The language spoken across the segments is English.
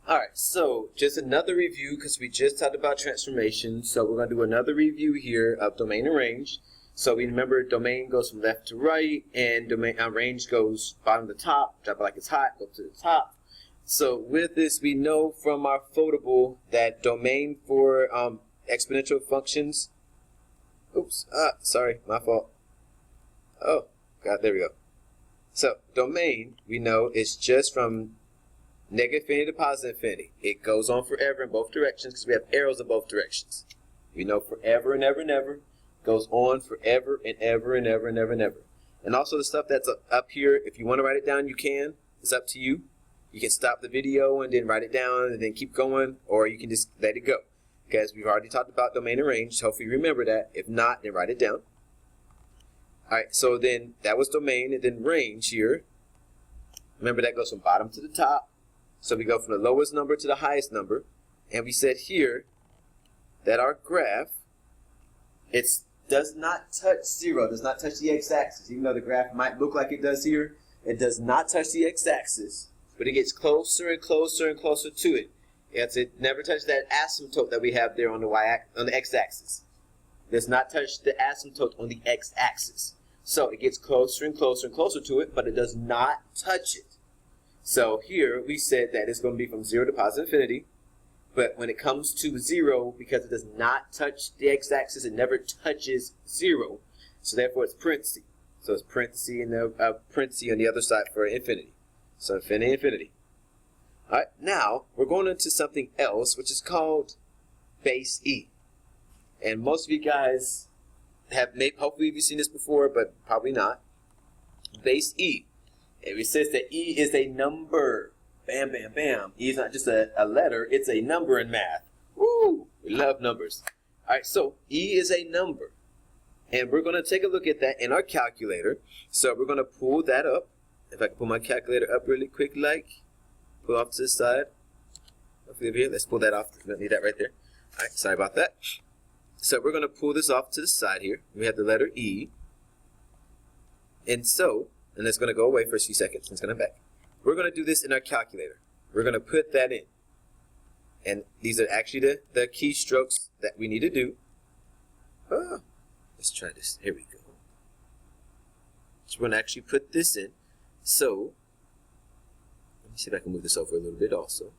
Alright, so just another review because we just talked about transformation. So we're going to do another review here of domain and range. So we remember domain goes from left to right, and domain range goes bottom to top, drop it like it's hot, go to the top. So with this, we know from our Photable that domain for exponential functions. Oops, sorry, my fault. Oh, God, there we go. So domain, we know, is just from negative infinity to positive infinity. It goes on forever in both directions because we have arrows in both directions. We know forever and ever and ever goes on forever and ever and ever and ever and ever. And also the stuff that's up here, if you want to write it down, you can. It's up to you. You can stop the video and then write it down and then keep going, or you can just let it go. Because we've already talked about domain and range. Hopefully you remember that. If not, then write it down. Alright, so then that was domain, and then range here. Remember that goes from bottom to the top. So we go from the lowest number to the highest number. And we said here that our graph, it does not touch 0, does not touch the x-axis. Even though the graph might look like it does here, it does not touch the x-axis. But it gets closer and closer and closer to it. It never touches that asymptote that we have there on the x-axis. It does not touch the asymptote on the x-axis. So it gets closer and closer and closer to it, but it does not touch it. So here we said that it's going to be from 0 to positive infinity, but when it comes to 0, because it does not touch the x-axis, it never touches 0, so therefore it's parenthesis. So it's parenthesis and the parenthesis on the other side for infinity. So infinity, infinity. Alright, now we're going into something else, which is called base E. And most of you guys have, hopefully you've seen this before, but probably not. Base E. It says that E is a number. Bam, bam, bam. E is not just a letter, it's a number in math. Woo! We love numbers. Alright, so E is a number. And we're going to take a look at that in our calculator. So we're going to pull that up. If I can pull my calculator up really quick, like. Pull off to the side. Hopefully over here. Let's pull that off. We don't need that right there. Alright, sorry about that. So we're going to pull this off to the side here. We have the letter E. And it's going to go away for a few seconds. It's going to come back. We're going to do this in our calculator. We're going to put that in. And these are actually the keystrokes that we need to do. Let's try this. Here we go. So we're going to actually put this in. So, let me see if I can move this over a little bit also.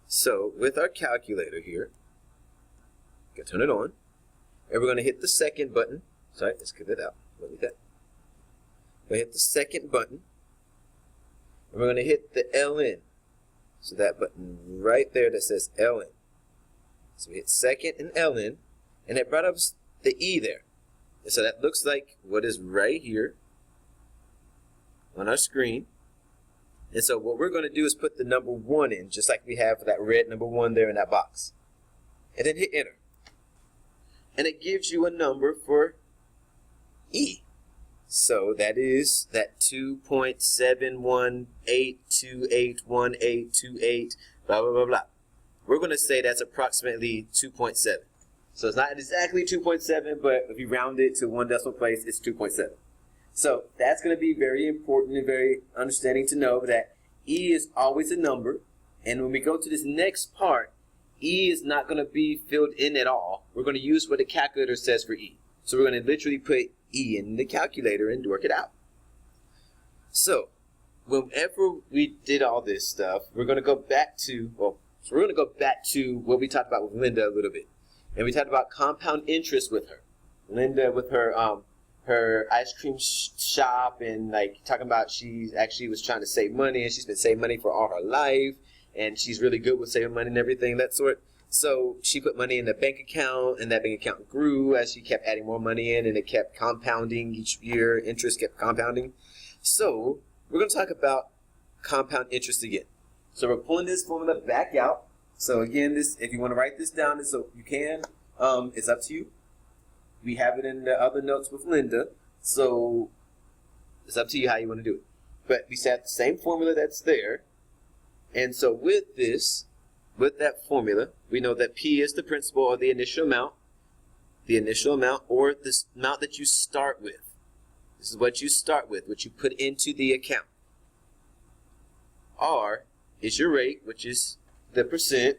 So, with our calculator here, going to turn it on. And we're going to hit the second button. Sorry, let's get that out. Look at that. We're going to hit the second button. And we're going to hit the LN. So that button right there that says LN. So we hit second and LN. And it brought up the E there. And so that looks like what is right here on our screen. And so what we're going to do is put the number 1 in, just like we have for that red number 1 there in that box. And then hit enter. And it gives you a number for E. So that is that 2.718281828, blah, blah, blah, blah. We're going to say that's approximately 2.7. So it's not exactly 2.7, but if you round it to one decimal place, it's 2.7. So that's going to be very important and very understanding to know that E is always a number. And when we go to this next part, E is not going to be filled in at all. We're going to use what the calculator says for E. So we're going to literally put E in the calculator and work it out. So whenever we did all this stuff, we're going to go back to, what we talked about with Linda a little bit. And we talked about compound interest with her. Linda with her her ice cream shop, and like talking about she actually was trying to save money, and she's been saving money for all her life, and she's really good with saving money and everything, that sort. So she put money in the bank account, and that bank account grew as she kept adding more money in, and it kept compounding each year. Interest kept compounding. So we're going to talk about compound interest again. So we're pulling this formula back out. So again, this, if you want to write this down, so you can. It's up to you. We have it in the other notes with Linda, so it's up to you how you want to do it. But we set the same formula that's there, and so with this, with that formula, we know that P is the principal or the initial amount or the amount that you start with. This is what you start with, what you put into the account. R is your rate, which is the percent.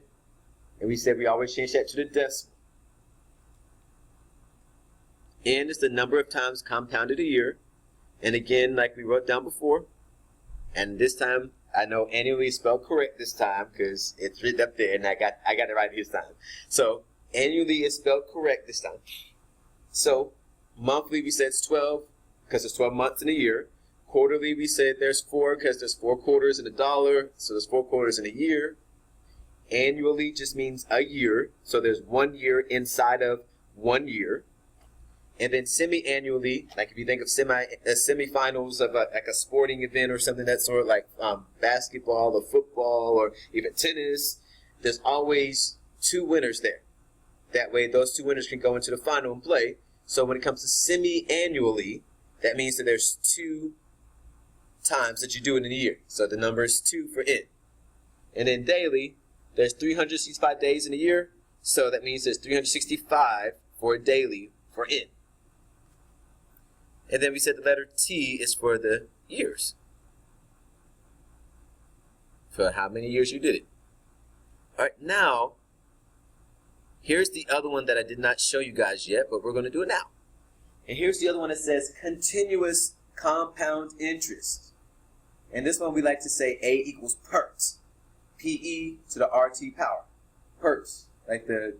And we said we always change that to the decimal. N is the number of times compounded a year. And again, like we wrote down before, and this time I know annually is spelled correct this time because it's written up there and I got it right this time. So annually is spelled correct this time. So monthly we said it's 12 because there's 12 months in a year. Quarterly we said there's 4 because there's 4 quarters in a dollar, so there's 4 quarters in a year. Annually just means a year, so there's 1 year inside of 1 year. And then semi-annually, like if you think of semifinals of like a sporting event or something that sort, like basketball or football or even tennis, there's always 2 winners there. That way those 2 winners can go into the final and play. So when it comes to semi-annually, that means that there's 2 times that you do it in a year. So the number is 2 for N. And then daily, there's 365 days in a year, so that means there's 365 for daily for N. And then we said the letter T is for the years. For how many years you did it. All right, now, here's the other one that I did not show you guys yet, but we're going to do it now. And here's the other one that says continuous compound interest. And this one we like to say A equals PERT. P-E to the R-T power. PERT. Like the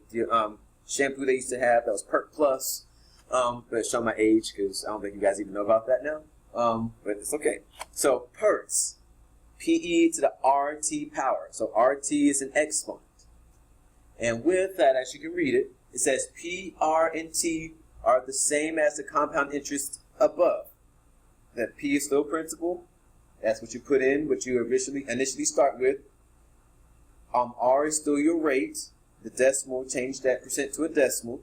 shampoo they used to have, that was PERT Plus. But show my age because I don't think you guys even know about that now. But it's okay. So PERTs. P-E to the R-T power. So R-T is an exponent. And with that, as you can read it, it says P, R, and T are the same as the compound interest above. That P is still principal. That's what you put in, what you initially start with. R is still your rate. The decimal, change that percent to a decimal.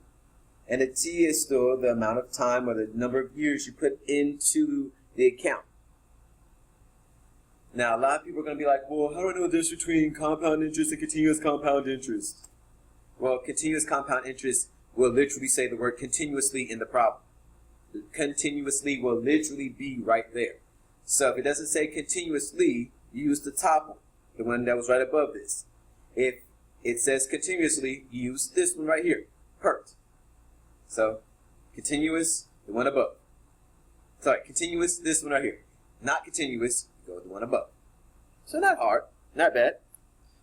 And the T is still the amount of time or the number of years you put into the account. Now, a lot of people are going to be like, well, how do I know the difference between compound interest and continuous compound interest? Well, continuous compound interest will literally say the word continuously in the problem. Continuously will literally be right there. So if it doesn't say continuously, you use the top one, the one that was right above this. If it says continuously, you use this one right here, PERT. So continuous, the one above. Sorry, continuous, this one right here. Not continuous, go with the one above. So not hard, not bad.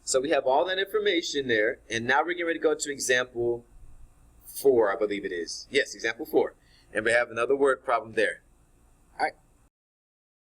So we have all that information there, and now we're getting ready to go to example 4, I believe it is. Yes, example 4. And we have another word problem there.